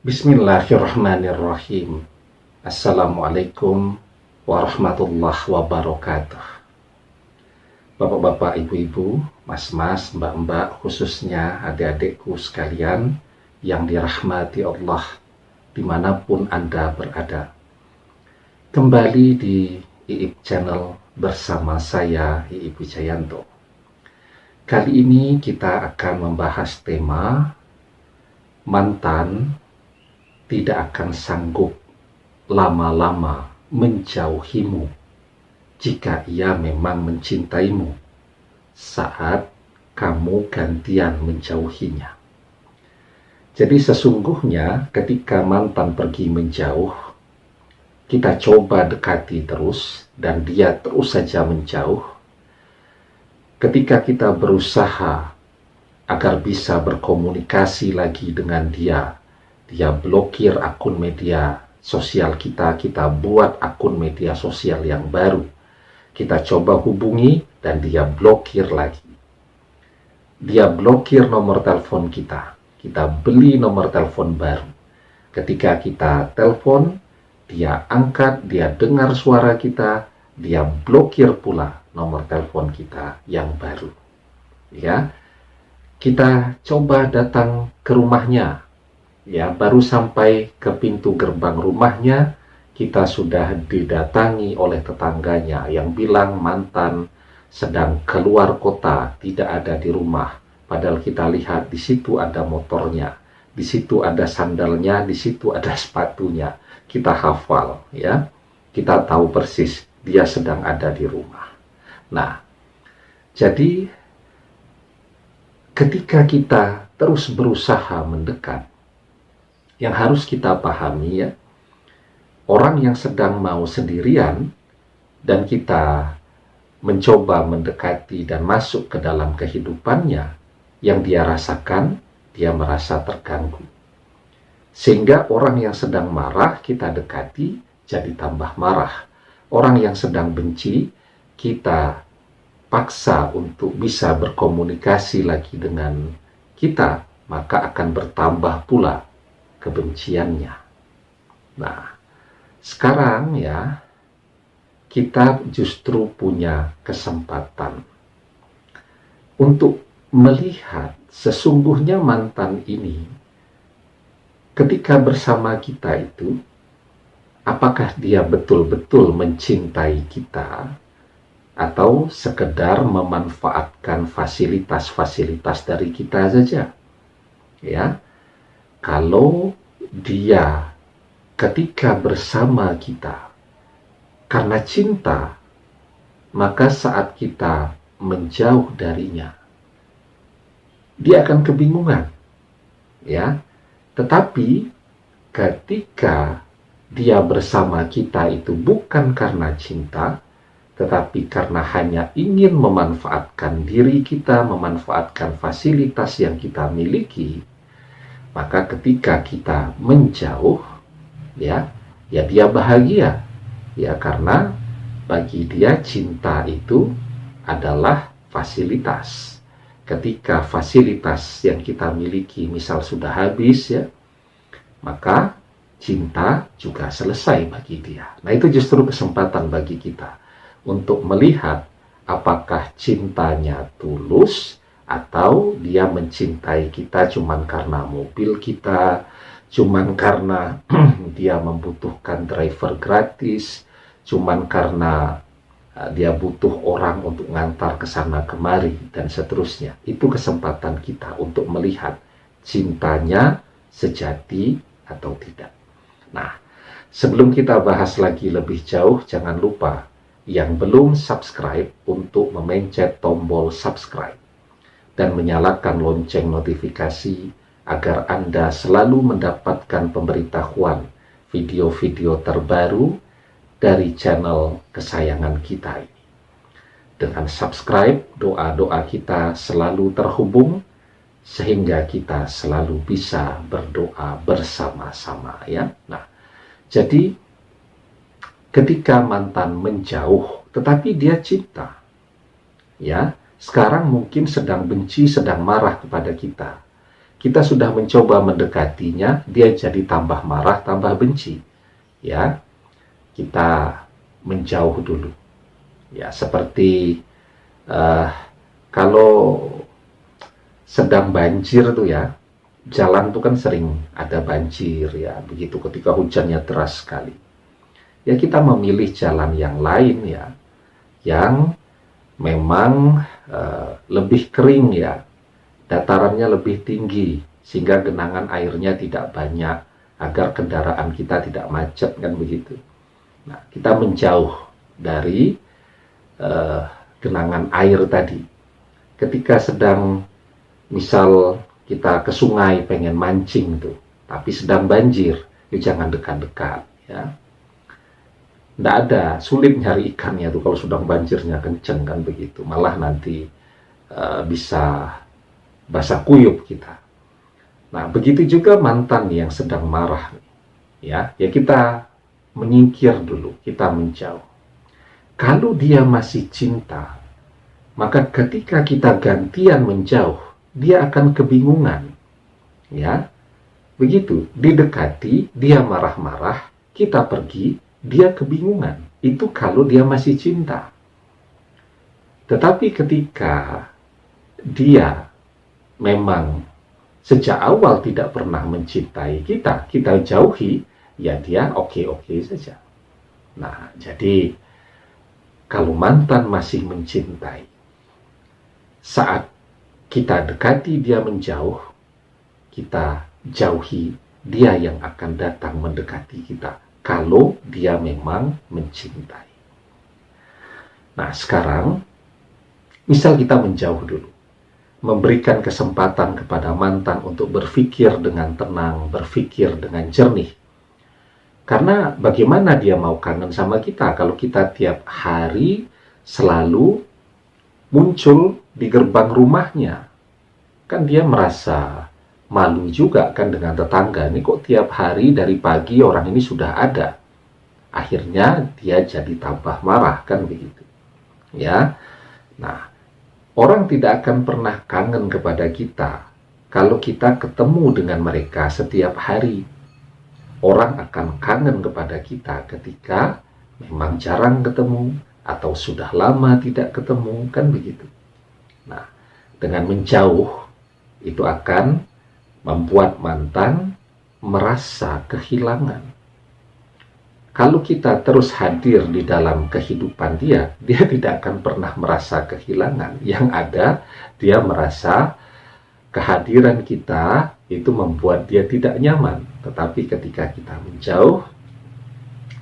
Bismillahirrahmanirrahim. Assalamualaikum warahmatullahi wabarakatuh. Bapak-bapak, ibu-ibu, mas-mas, mbak-mbak, khususnya adik-adikku sekalian yang dirahmati Allah dimanapun Anda berada. Kembali di IIP Channel bersama saya, IIP Wijayanto. Kali ini kita akan membahas tema mantan tidak akan sanggup lama-lama menjauhimu jika ia memang mencintaimu saat kamu gantian menjauhinya. Jadi sesungguhnya ketika mantan pergi menjauh, kita coba dekati terus dan dia terus saja menjauh. Ketika kita berusaha agar bisa berkomunikasi lagi dengan dia blokir akun media sosial kita buat akun media sosial yang baru. Kita coba hubungi dan dia blokir lagi. Dia blokir nomor telepon kita beli nomor telepon baru. Ketika kita telepon, dia angkat, dia dengar suara kita, dia blokir pula nomor telepon kita yang baru. Ya, kita coba datang ke rumahnya. Ya, baru sampai ke pintu gerbang rumahnya, kita sudah didatangi oleh tetangganya yang bilang mantan sedang keluar kota, tidak ada di rumah. Padahal kita lihat di situ ada motornya, di situ ada sandalnya, di situ ada sepatunya. Kita hafal, ya. Kita tahu persis dia sedang ada di rumah. Nah, jadi ketika kita terus berusaha mendekat, yang harus kita pahami, ya, orang yang sedang mau sendirian dan kita mencoba mendekati dan masuk ke dalam kehidupannya, yang dia rasakan, dia merasa terganggu. Sehingga orang yang sedang marah kita dekati jadi tambah marah. Orang yang sedang benci kita paksa untuk bisa berkomunikasi lagi dengan kita, maka akan bertambah pula kebenciannya. Nah, sekarang ya, kita justru punya kesempatan untuk melihat sesungguhnya mantan ini ketika bersama kita itu, apakah dia betul-betul mencintai kita atau sekedar memanfaatkan fasilitas-fasilitas dari kita saja. Ya, kalau dia ketika bersama kita karena cinta, maka saat kita menjauh darinya, dia akan kebingungan. Ya, tetapi ketika dia bersama kita itu bukan karena cinta, tetapi karena hanya ingin memanfaatkan diri kita, memanfaatkan fasilitas yang kita miliki, maka ketika kita menjauh, ya dia bahagia, ya, karena bagi dia cinta itu adalah fasilitas. Ketika fasilitas yang kita miliki misal sudah habis, ya, maka cinta juga selesai bagi dia. Nah, itu justru kesempatan bagi kita untuk melihat apakah cintanya tulus atau dia mencintai kita cuman karena mobil kita, cuman karena dia membutuhkan driver gratis, cuman karena dia butuh orang untuk ngantar ke sana kemari, dan seterusnya. Itu kesempatan kita untuk melihat cintanya sejati atau tidak. Nah, sebelum kita bahas lagi lebih jauh, jangan lupa yang belum subscribe untuk memencet tombol subscribe dan menyalakan lonceng notifikasi agar Anda selalu mendapatkan pemberitahuan video-video terbaru dari channel kesayangan kita ini. Dengan subscribe, doa-doa kita selalu terhubung sehingga kita selalu bisa berdoa bersama-sama, ya. Nah, jadi ketika mantan menjauh tetapi dia cinta, ya, sekarang mungkin sedang benci, sedang marah kepada kita. kita sudah mencoba mendekatinya, dia jadi tambah marah, tambah benci. Ya, kita menjauh dulu. Ya, seperti kalau sedang banjir tuh ya, jalan tuh kan sering ada banjir ya, begitu ketika hujannya deras sekali. Ya, kita memilih jalan yang lain ya, yang memang lebih kering ya, datarannya lebih tinggi, sehingga genangan airnya tidak banyak, agar kendaraan kita tidak macet, kan begitu. Nah, kita menjauh dari genangan air tadi. Ketika sedang, misal kita ke sungai pengen mancing tuh, tapi sedang banjir, ya jangan dekat-dekat ya. Nggak ada, sulit nyari ikannya tuh kalau sedang banjirnya kenceng, kan begitu. Malah nanti bisa basah kuyup kita. Nah, begitu juga mantan yang sedang marah, ya kita menyingkir dulu, kita menjauh. Kalau dia masih cinta, maka ketika kita gantian menjauh, dia akan kebingungan, ya. Begitu, didekati, dia marah-marah, kita pergi, dia kebingungan. Itu kalau dia masih cinta. Tetapi ketika dia memang sejak awal tidak pernah mencintai kita, kita jauhi, ya dia oke-oke saja. Nah, jadi kalau mantan masih mencintai, saat kita dekati dia menjauh, kita jauhi, dia yang akan datang mendekati kita, kalau dia memang mencintai. Nah, sekarang, misal kita menjauh dulu, memberikan kesempatan kepada mantan untuk berpikir dengan tenang, berpikir dengan jernih. Karena bagaimana dia mau kangen sama kita kalau kita tiap hari selalu muncul di gerbang rumahnya. Kan dia merasa malu juga kan dengan tetangga. Ini kok tiap hari dari pagi orang ini sudah ada. Akhirnya dia jadi tambah marah, kan begitu. Ya. Nah, orang tidak akan pernah kangen kepada kita kalau kita ketemu dengan mereka setiap hari. Orang akan kangen kepada kita ketika memang jarang ketemu atau sudah lama tidak ketemu, kan begitu. Nah, dengan menjauh itu akan membuat mantan merasa kehilangan. Kalau kita terus hadir di dalam kehidupan dia tidak akan pernah merasa kehilangan. Yang ada, dia merasa kehadiran kita itu membuat dia tidak nyaman. Tetapi ketika kita menjauh,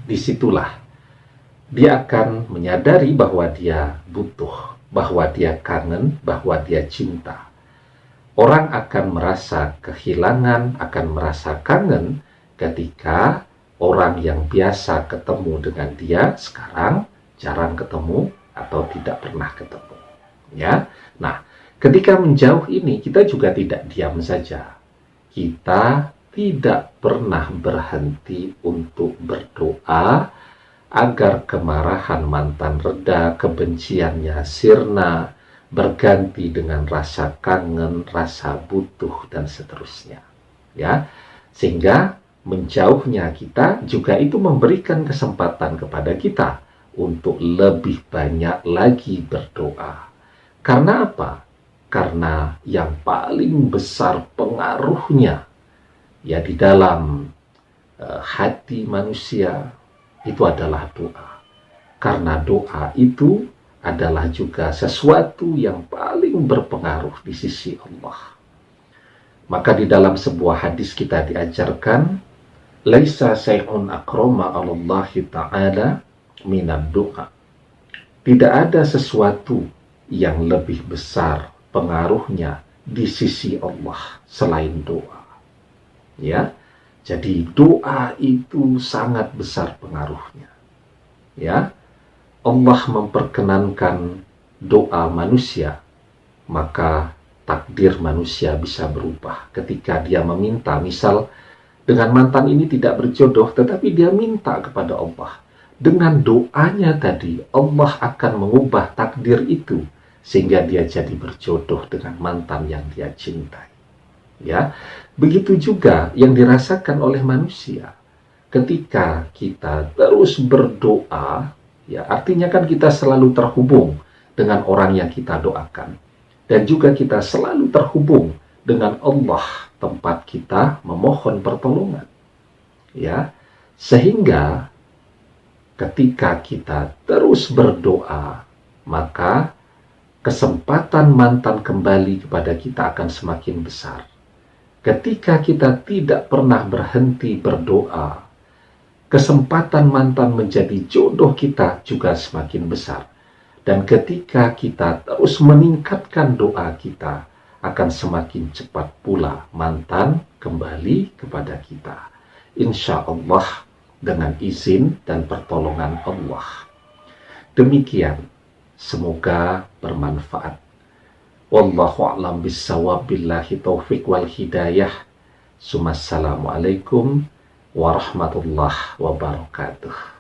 disitulah dia akan menyadari bahwa dia butuh, bahwa dia kangen, bahwa dia cinta. Orang akan merasa kehilangan, akan merasa kangen ketika orang yang biasa ketemu dengan dia sekarang jarang ketemu atau tidak pernah ketemu. Ya, nah, ketika menjauh ini kita juga tidak diam saja. Kita tidak pernah berhenti untuk berdoa agar kemarahan mantan reda, kebenciannya sirna, berganti dengan rasa kangen, rasa butuh, dan seterusnya. Ya, sehingga menjauhnya kita juga itu memberikan kesempatan kepada kita untuk lebih banyak lagi berdoa. Karena apa? Karena yang paling besar pengaruhnya ya di dalam hati manusia itu adalah doa. Karena doa itu adalah juga sesuatu yang paling berpengaruh di sisi Allah. Maka di dalam sebuah hadis kita diajarkan, laisa syai'un akrama 'alallahi ta'ala minad doa. Tidak ada sesuatu yang lebih besar pengaruhnya di sisi Allah selain doa. Ya. Jadi doa itu sangat besar pengaruhnya. Ya. Allah memperkenankan doa manusia, maka takdir manusia bisa berubah. Ketika dia meminta, misal dengan mantan ini tidak berjodoh, tetapi dia minta kepada Allah. Dengan doanya tadi, Allah akan mengubah takdir itu, sehingga dia jadi berjodoh dengan mantan yang dia cintai. Ya, begitu juga yang dirasakan oleh manusia. Ketika kita terus berdoa, ya artinya kan kita selalu terhubung dengan orang yang kita doakan. Dan juga kita selalu terhubung dengan Allah, tempat kita memohon pertolongan. Ya, sehingga ketika kita terus berdoa, maka kesempatan mantan kembali kepada kita akan semakin besar. Ketika kita tidak pernah berhenti berdoa, kesempatan mantan menjadi jodoh kita juga semakin besar. Dan ketika kita terus meningkatkan doa kita, akan semakin cepat pula mantan kembali kepada kita. Insya Allah dengan izin dan pertolongan Allah. Demikian, semoga bermanfaat. Wallahu a'lam bissawab, billahi taufiq wal hidayah. Assalamualaikum warahmatullahi wabarakatuh.